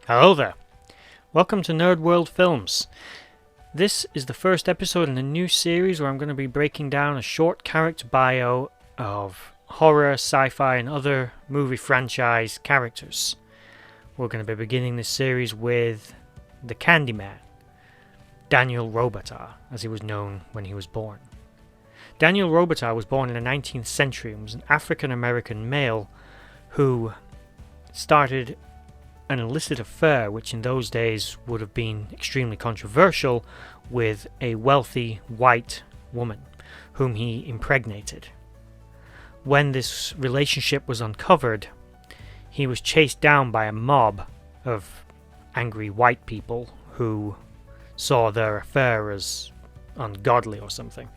Hello there. Welcome to Nerd.World Films. This is the first episode in a new series where I'm going to be breaking down a short character bio of horror, sci-fi and other movie franchise characters. We're going to be beginning this series with the Candyman, Daniel Robital, as he was known when he was born. Daniel Robital was born in the 19th century and was an African-American male who started an illicit affair, which in those days would have been extremely controversial, with a wealthy white woman whom he impregnated. When this relationship was uncovered, he was chased down by a mob of angry white people who saw their affair as ungodly or something.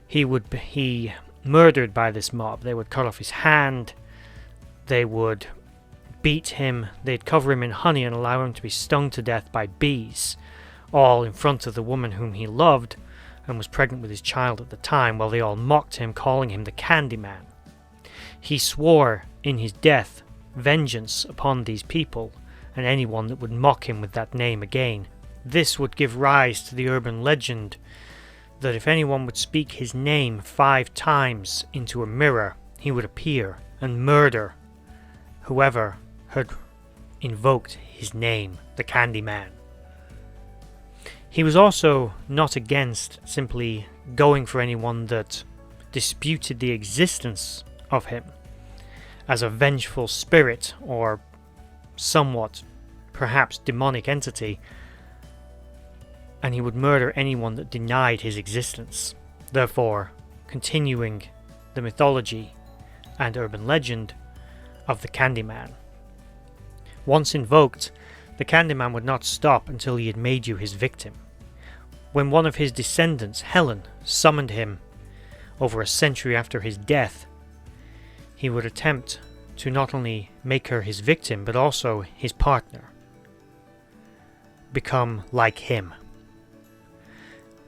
He would be murdered by this mob. They would cut off his hand, they would beat him, they'd cover him in honey and allow him to be stung to death by bees, all in front of the woman whom he loved and was pregnant with his child at the time, while they all mocked him, calling him the Candyman. He swore in his death vengeance upon these people and anyone that would mock him with that name again. This would give rise to the urban legend that if anyone would speak his name 5 times into a mirror, he would appear and murder whoever had invoked his name, the Candyman. He was also not against simply going for anyone that disputed the existence of him as a vengeful spirit or somewhat perhaps demonic entity, and he would murder anyone that denied his existence, therefore continuing the mythology and urban legend of the Candyman. Once invoked, the Candyman would not stop until he had made you his victim. When one of his descendants, Helen, summoned him over a century after his death, he would attempt to not only make her his victim, but also his partner. Become like him.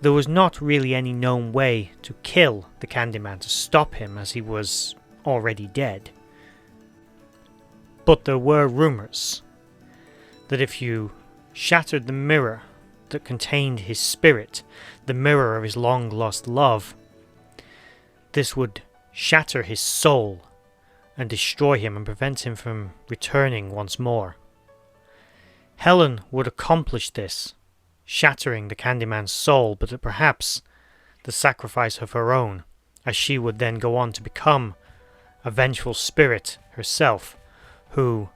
There was not really any known way to kill the Candyman, to stop him, as he was already dead. But there were rumours that if you shattered the mirror that contained his spirit, the mirror of his long-lost love, this would shatter his soul and destroy him and prevent him from returning once more. Helen would accomplish this, shattering the Candyman's soul, but at perhaps the sacrifice of her own, as she would then go on to become a vengeful spirit herself, who,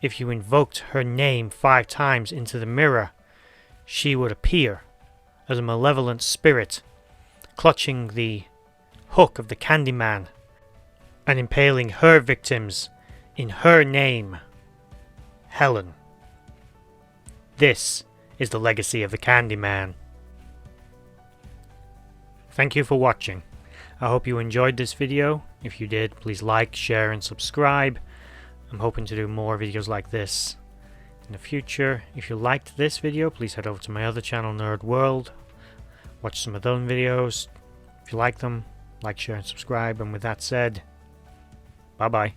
if you invoked her name 5 times into the mirror, she would appear as a malevolent spirit, clutching the hook of the Candyman and impaling her victims in her name, Helen. This is the legacy of the Candyman. Thank you for watching. I hope you enjoyed this video. If you did, please like, share and subscribe. I'm hoping to do more videos like this in the future. If you liked this video, please head over to my other channel, Nerd.World. Watch some of those videos. If you like them, like, share and subscribe. And with that said, bye bye.